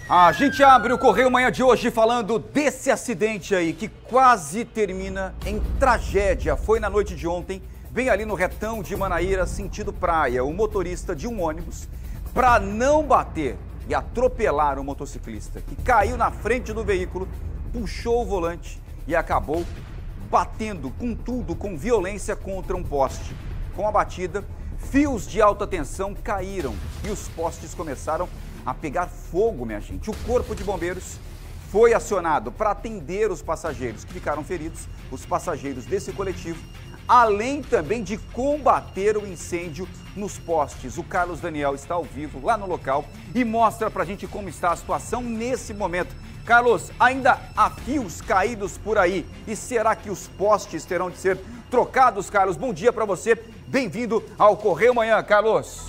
A gente abre o Correio Manhã de hoje falando desse acidente aí que quase termina em tragédia. Foi na noite de ontem, bem ali no retão de Manaíra, sentido praia. O motorista de um ônibus, para não bater e atropelar o motociclista que caiu na frente do veículo, puxou o volante e acabou batendo com tudo, com violência contra um poste. Com a batida, fios de alta tensão caíram e os postes começaram a pegar fogo, minha gente. O Corpo de Bombeiros foi acionado para atender os passageiros que ficaram feridos, os passageiros desse coletivo, além também de combater o incêndio nos postes. O Carlos Daniel está ao vivo lá no local e mostra pra gente como está a situação nesse momento. Carlos, ainda há fios caídos por aí e será que os postes terão de ser trocados, Carlos? Bom dia para você, bem-vindo ao Correio Manhã, Carlos.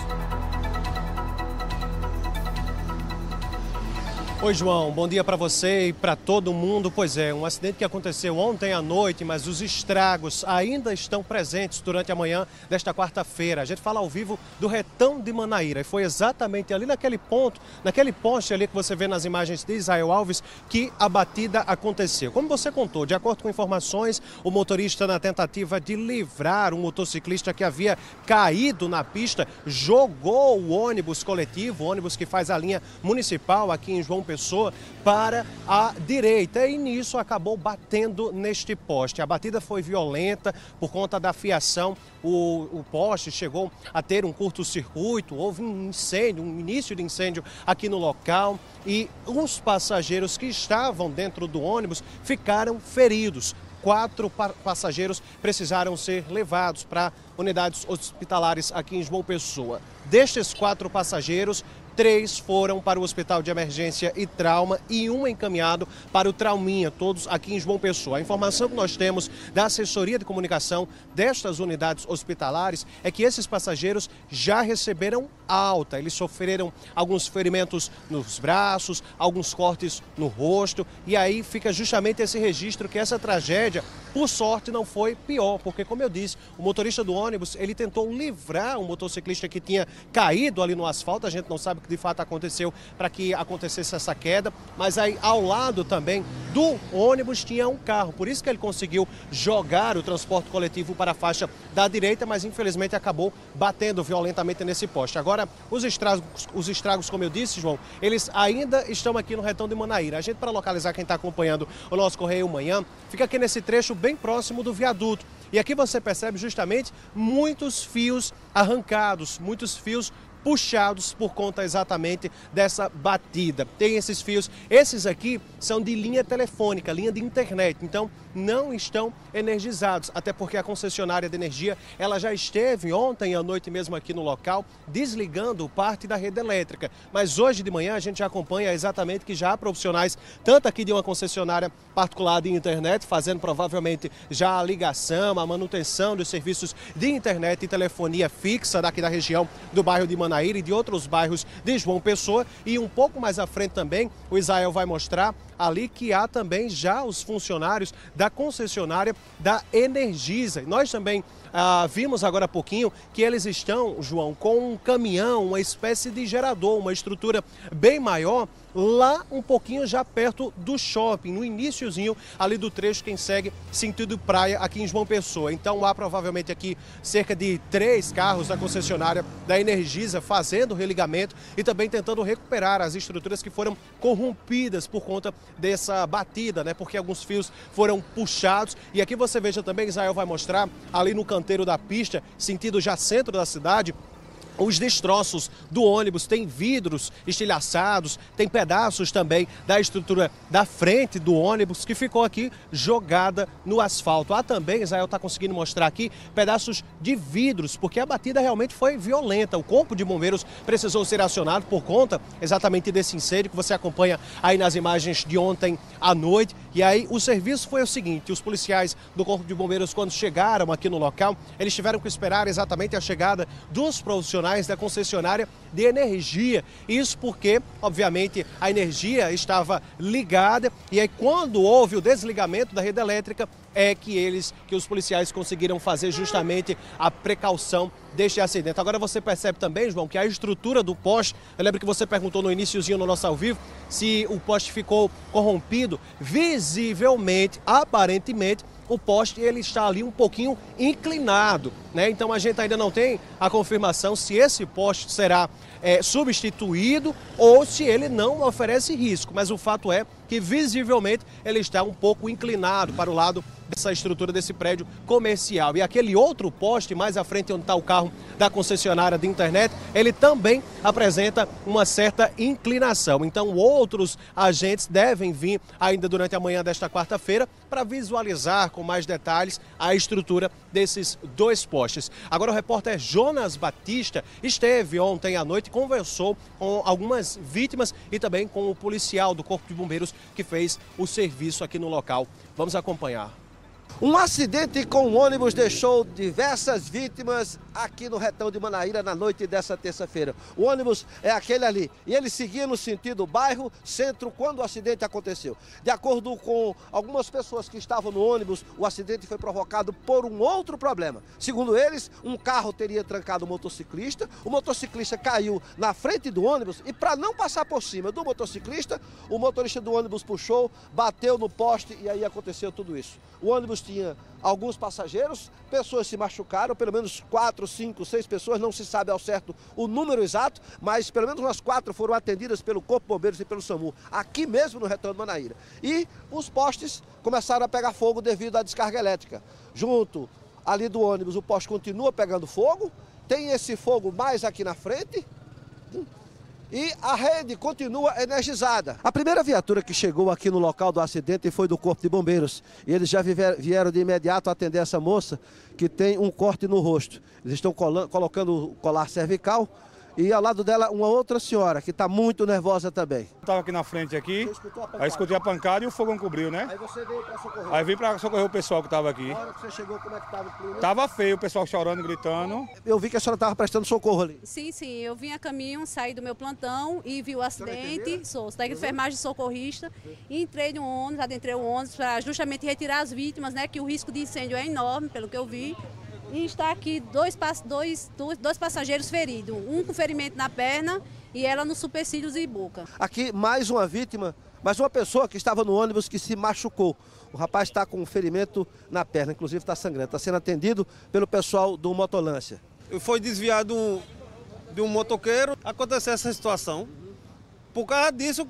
Oi, João, bom dia para você e para todo mundo. Pois é, um acidente que aconteceu ontem à noite, mas os estragos ainda estão presentes durante a manhã desta quarta-feira. A gente fala ao vivo do retão de Manaíra e foi exatamente ali naquele ponto, naquele poste ali que você vê nas imagens de Israel Alves, que a batida aconteceu. Como você contou, de acordo com informações, o motorista, na tentativa de livrar um motociclista que havia caído na pista, jogou o ônibus coletivo, o ônibus que faz a linha municipal aqui em João Pessoa, para a direita e nisso acabou batendo neste poste. A batida foi violenta por conta da fiação, o poste chegou a ter um curto-circuito, houve um incêndio, um início de incêndio aqui no local e os passageiros que estavam dentro do ônibus ficaram feridos. 4 passageiros precisaram ser levados para unidades hospitalares aqui em João Pessoa. Destes 4 passageiros, 3 foram para o Hospital de Emergência e Trauma e 1 encaminhado para o Trauminha, todos aqui em João Pessoa. A informação que nós temos da assessoria de comunicação destas unidades hospitalares é que esses passageiros já receberam alta. Eles sofreram alguns ferimentos nos braços, alguns cortes no rosto e aí fica justamente esse registro que essa tragédia, por sorte, não foi pior, porque, como eu disse, o motorista do ônibus, ele tentou livrar um motociclista que tinha caído ali no asfalto. A gente não sabe o que de fato aconteceu para que acontecesse essa queda, mas aí ao lado também do ônibus tinha um carro, por isso que ele conseguiu jogar o transporte coletivo para a faixa da direita, mas infelizmente acabou batendo violentamente nesse poste. Agora, os estragos, como eu disse, João, eles ainda estão aqui no retão de Manaíra. A gente, para localizar quem está acompanhando o nosso Correio Manhã, fica aqui nesse trecho bem próximo do viaduto. E aqui você percebe justamente muitos fios arrancados, muitos fios puxados por conta exatamente dessa batida. Tem esses fios, esses aqui são de linha telefônica, linha de internet, então não estão energizados, até porque a concessionária de energia, ela já esteve ontem à noite mesmo aqui no local, desligando parte da rede elétrica. Mas hoje de manhã a gente já acompanha exatamente que já há profissionais, tanto aqui de uma concessionária particular de internet, fazendo provavelmente já a ligação, a manutenção dos serviços de internet e telefonia fixa daqui da região do bairro de Manaíra e de outros bairros de João Pessoa. E um pouco mais à frente também, o Israel vai mostrar ali que há também já os funcionários da concessionária da Energisa. Nós também vimos agora há pouquinho que eles estão, João, com um caminhão, uma espécie de gerador, uma estrutura bem maior, lá um pouquinho já perto do shopping, no iniciozinho ali do trecho quem segue sentido praia aqui em João Pessoa. Então há provavelmente aqui cerca de 3 carros da concessionária da Energisa fazendo o religamento e também tentando recuperar as estruturas que foram corrompidas por conta dessa batida, né? Porque alguns fios foram puxados. E aqui você veja também, Israel vai mostrar ali no canteiro da pista, sentido já centro da cidade, os destroços do ônibus. Tem vidros estilhaçados, tem pedaços também da estrutura da frente do ônibus que ficou aqui jogada no asfalto. Há também, Israel está conseguindo mostrar aqui, pedaços de vidros, porque a batida realmente foi violenta. O Corpo de Bombeiros precisou ser acionado por conta exatamente desse incêndio que você acompanha aí nas imagens de ontem à noite. E aí o serviço foi o seguinte: os policiais do Corpo de Bombeiros, quando chegaram aqui no local, eles tiveram que esperar exatamente a chegada dos profissionais da concessionária de energia. Isso porque, obviamente, a energia estava ligada e aí quando houve o desligamento da rede elétrica, é que os policiais conseguiram fazer justamente a precaução deste acidente. Agora você percebe também, João, que a estrutura do poste, eu lembro que você perguntou no iniciozinho no nosso ao vivo se o poste ficou corrompido. Visivelmente, aparentemente, o poste ele está ali um pouquinho inclinado, né? Então a gente ainda não tem a confirmação se esse poste será substituído ou se ele não oferece risco, mas o fato é que visivelmente ele está um pouco inclinado para o lado dessa estrutura desse prédio comercial. E aquele outro poste mais à frente onde está o carro da concessionária de internet, ele também apresenta uma certa inclinação. Então outros agentes devem vir ainda durante a manhã desta quarta-feira para visualizar com mais detalhes a estrutura desses dois postes. Agora o repórter Jonas Batista esteve ontem à noite e conversou com algumas vítimas e também com o policial do Corpo de Bombeiros que fez o serviço aqui no local. Vamos acompanhar. Um acidente com um ônibus deixou diversas vítimas aqui no Retão de Manaíra na noite dessa terça-feira. O ônibus é aquele ali e ele seguia no sentido bairro-centro quando o acidente aconteceu. De acordo com algumas pessoas que estavam no ônibus, o acidente foi provocado por um outro problema. Segundo eles, um carro teria trancado o motociclista caiu na frente do ônibus e para não passar por cima do motociclista, o motorista do ônibus puxou, bateu no poste e aí aconteceu tudo isso. O ônibus tinha alguns passageiros, pessoas se machucaram, pelo menos 4, 5, 6 pessoas, não se sabe ao certo o número exato, mas pelo menos umas 4 foram atendidas pelo Corpo de Bombeiros e pelo SAMU, aqui mesmo no Retão de Manaíra. E os postes começaram a pegar fogo devido à descarga elétrica. Junto ali do ônibus, o poste continua pegando fogo, tem esse fogo mais aqui na frente, e a rede continua energizada. A primeira viatura que chegou aqui no local do acidente foi do Corpo de Bombeiros. E eles já vieram de imediato atender essa moça que tem um corte no rosto. Eles estão colocando o colar cervical e ao lado dela uma outra senhora que está muito nervosa também. Estava aqui na frente aqui, aí escutei a pancada e o fogão cobriu, né? Aí você veio para socorrer? Aí vim para socorrer o pessoal que estava aqui. Na hora que você chegou, como é que estava o clima? Tava feio, o pessoal chorando, gritando. Eu vi que a senhora estava prestando socorro ali. Sim, eu vim a caminho, saí do meu plantão e vi o acidente. Sou da enfermagem socorrista. E entrei no ônibus, adentrei o ônibus para justamente retirar as vítimas, né? Que o risco de incêndio é enorme, pelo que eu vi. E está aqui dois passageiros feridos, um com ferimento na perna e ela nos supercílios e boca. Aqui mais uma vítima, mais uma pessoa que estava no ônibus que se machucou. O rapaz está com um ferimento na perna, inclusive está sangrando. Está sendo atendido pelo pessoal do Motolância. Foi desviado de um motoqueiro, aconteceu essa situação. Por causa disso,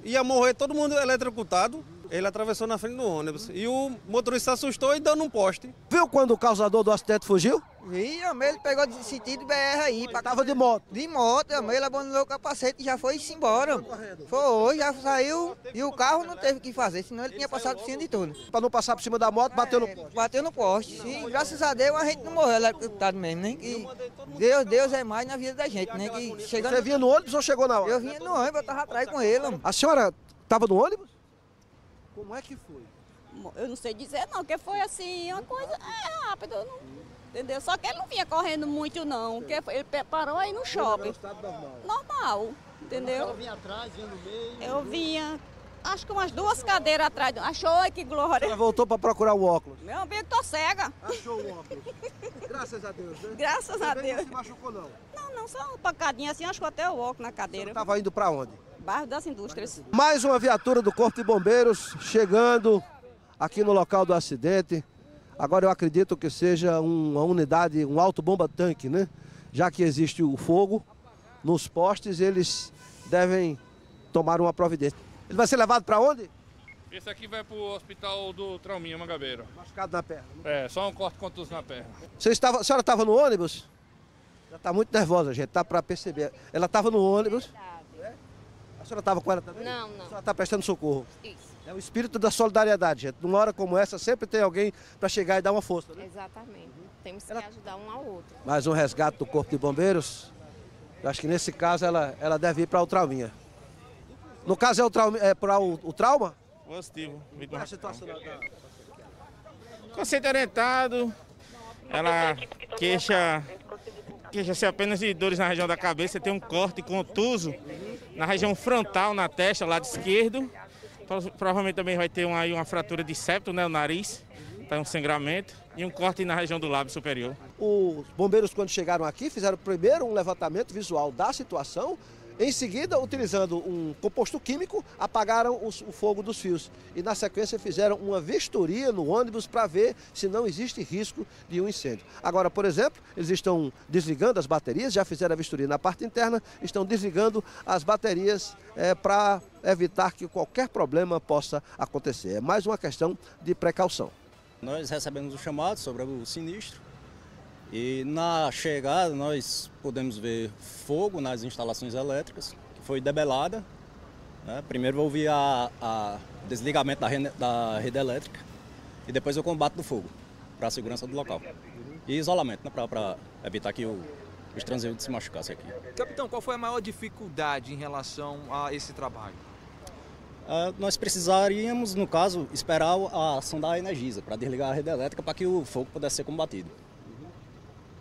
ia morrer todo mundo eletrocutado. Ele atravessou na frente do ônibus e o motorista se assustou e deu num poste. Viu quando o causador do acidente fugiu? Vi, ele pegou de sentido BR aí. Estava de moto. De moto, ele abandonou o capacete e já foi embora. Foi, já saiu e o carro não teve o que fazer, senão ele tinha passado por cima de tudo. Para não passar por cima da moto, bateu no poste. Bateu no poste. E graças a Deus a gente não morreu eletrocutado mesmo, né? Que Deus é mais na vida da gente, né? Que chegando... Você vinha no ônibus ou chegou na hora? Eu vinha no ônibus, eu estava atrás com ele. A senhora estava no ônibus? Como é que foi? Eu não sei dizer não, porque foi assim, uma coisa rápida, entendeu? Só que ele não vinha correndo muito não, porque ele parou aí no shopping. Normal, entendeu? Ela vinha atrás, vinha no meio? Eu vinha, acho que umas 2 cadeiras atrás. Achou, que glória. Ela voltou para procurar o óculos? Meu amigo, tô cega. Achou o óculos. Graças a Deus, né? Graças a Deus. Não se machucou não? Não, só uma pancadinha assim, acho que até o óculos na cadeira. Estava indo para onde? Bairro das Indústrias. Mais uma viatura do Corpo de Bombeiros chegando aqui no local do acidente. Agora eu acredito que seja uma unidade, um auto-bomba-tanque, né? Já que existe o fogo nos postes, eles devem tomar uma providência. Ele vai ser levado para onde? Esse aqui vai para o hospital do Trauminha, Mangabeira. Machucado na perna. Só um corte contuso na perna. A senhora estava no ônibus? Ela está muito nervosa, gente, tá para perceber. Ela estava no ônibus. A senhora estava com ela também? Não. A senhora está prestando socorro? Isso. É o espírito da solidariedade, gente. Numa hora como essa, sempre tem alguém para chegar e dar uma força, né? Exatamente. Temos que ajudar um ao outro. Mais um resgate do Corpo de Bombeiros. Eu acho que nesse caso ela deve ir para o Trauminha. No caso é para o trauma? Positivo. Qual é a situação da... Consciente orientado, ela queixa-se apenas de dores na região da cabeça, tem um corte contuso na região frontal, na testa, lado esquerdo. Provavelmente também vai ter uma fratura de septo, né, no nariz. Está um sangramento e um corte na região do lábio superior. Os bombeiros, quando chegaram aqui, fizeram primeiro um levantamento visual da situação. Em seguida, utilizando um composto químico, apagaram o fogo dos fios. E na sequência fizeram uma vistoria no ônibus para ver se não existe risco de um incêndio. Agora, por exemplo, eles estão desligando as baterias, já fizeram a vistoria na parte interna, estão desligando as baterias para evitar que qualquer problema possa acontecer. É mais uma questão de precaução. Nós recebemos o chamado sobre o sinistro. E na chegada nós pudemos ver fogo nas instalações elétricas, que foi debelada. Né? Primeiro houve o desligamento da rede elétrica e depois o combate do fogo para a segurança do local. E isolamento, né? Para evitar que os transeuntes se machucassem aqui. Capitão, qual foi a maior dificuldade em relação a esse trabalho? Nós precisaríamos, no caso, esperar a ação da Energisa para desligar a rede elétrica para que o fogo pudesse ser combatido.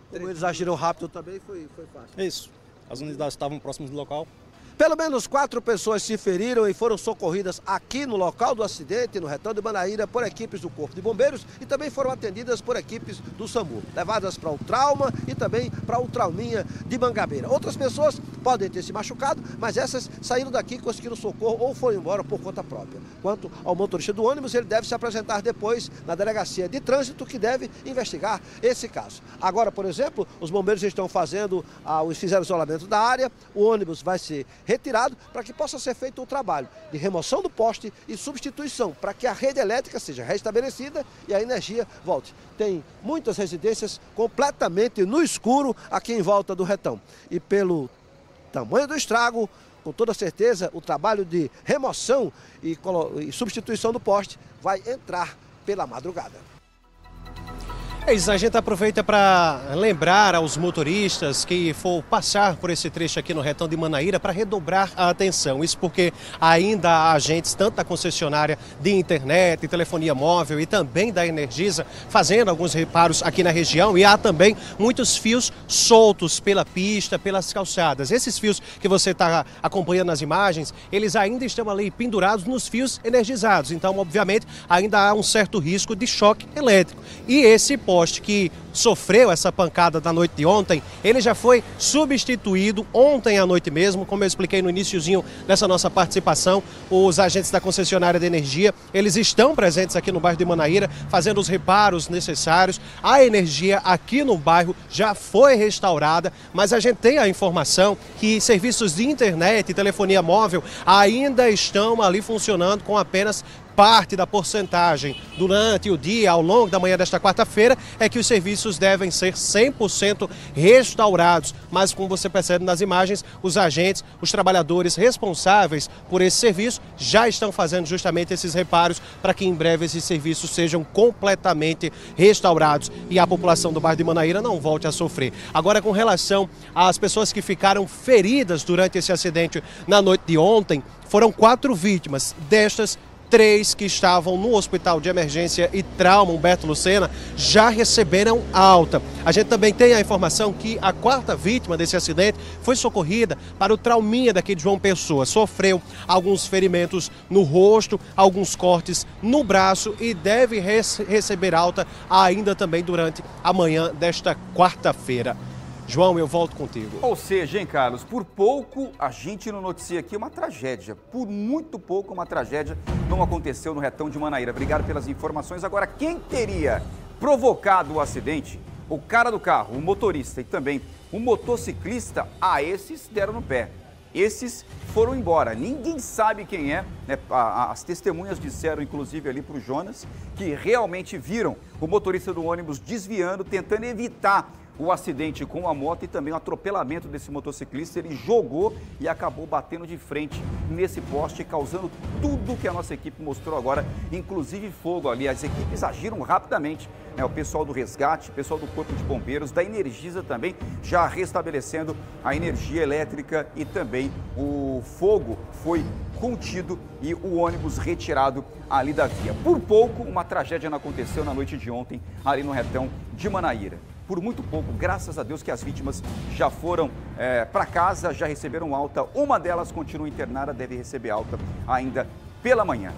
Como eles agiram rápido também, foi fácil. Isso. As unidades estavam próximas do local. Pelo menos 4 pessoas se feriram e foram socorridas aqui no local do acidente, no Retão de Manaíra, por equipes do Corpo de Bombeiros e também foram atendidas por equipes do SAMU, levadas para o trauma e também para o trauminha de Mangabeira. Outras pessoas podem ter se machucado, mas essas saíram daqui, conseguiram socorro ou foram embora por conta própria. Quanto ao motorista do ônibus, ele deve se apresentar depois na delegacia de trânsito, que deve investigar esse caso. Agora, por exemplo, os bombeiros estão fizeram isolamento da área, o ônibus vai ser retirado para que possa ser feito o trabalho de remoção do poste e substituição, para que a rede elétrica seja restabelecida e a energia volte. Tem muitas residências completamente no escuro aqui em volta do Retão. E pelo tamanho do estrago, com toda certeza, o trabalho de remoção e substituição do poste vai entrar pela madrugada. É isso, a gente aproveita para lembrar aos motoristas que for passar por esse trecho aqui no Retão de Manaíra para redobrar a atenção. Isso porque ainda há agentes, tanto da concessionária de internet, telefonia móvel e também da Energisa, fazendo alguns reparos aqui na região, e há também muitos fios soltos pela pista, pelas calçadas. Esses fios que você está acompanhando nas imagens, eles ainda estão ali pendurados nos fios energizados. Então, obviamente, ainda há um certo risco de choque elétrico. E esse poste que sofreu essa pancada da noite de ontem, ele já foi substituído ontem à noite mesmo, como eu expliquei no iniciozinho dessa nossa participação. Os agentes da concessionária de energia, eles estão presentes aqui no bairro de Manaíra, fazendo os reparos necessários. A energia aqui no bairro já foi restaurada, mas a gente tem a informação que serviços de internet e telefonia móvel ainda estão ali funcionando com apenas parte da porcentagem. Durante o dia, ao longo da manhã desta quarta-feira, é que os serviços devem ser 100% restaurados. Mas, como você percebe nas imagens, os agentes, os trabalhadores responsáveis por esse serviço já estão fazendo justamente esses reparos para que em breve esses serviços sejam completamente restaurados e a população do bairro de Manaíra não volte a sofrer. Agora, com relação às pessoas que ficaram feridas durante esse acidente na noite de ontem, foram 4 vítimas. Destas, 3 que estavam no Hospital de Emergência e Trauma Humberto Lucena já receberam alta. A gente também tem a informação que a 4ª vítima desse acidente foi socorrida para o trauminha daqui de João Pessoa. Sofreu alguns ferimentos no rosto, alguns cortes no braço e deve receber alta ainda também durante a manhã desta quarta-feira. João, eu volto contigo. Ou seja, hein, Carlos, por pouco a gente não noticia aqui uma tragédia. Por muito pouco uma tragédia não aconteceu no Retão de Manaíra. Obrigado pelas informações. Agora, quem teria provocado o acidente? O cara do carro, o motorista e também o motociclista, esses deram no pé. Esses foram embora. Ninguém sabe quem é, né? As testemunhas disseram, inclusive, ali para o Jonas, que realmente viram o motorista do ônibus desviando, tentando evitar o acidente com a moto e também o atropelamento desse motociclista. Ele jogou e acabou batendo de frente nesse poste, causando tudo que a nossa equipe mostrou agora, inclusive fogo ali. As equipes agiram rapidamente, né? O pessoal do resgate, o pessoal do Corpo de Bombeiros, da Energisa também, já restabelecendo a energia elétrica e também o fogo foi contido e o ônibus retirado ali da via. Por pouco, uma tragédia não aconteceu na noite de ontem, ali no Retão de Manaíra. Por muito pouco, graças a Deus que as vítimas já foram para casa, já receberam alta. Uma delas continua internada, deve receber alta ainda pela manhã.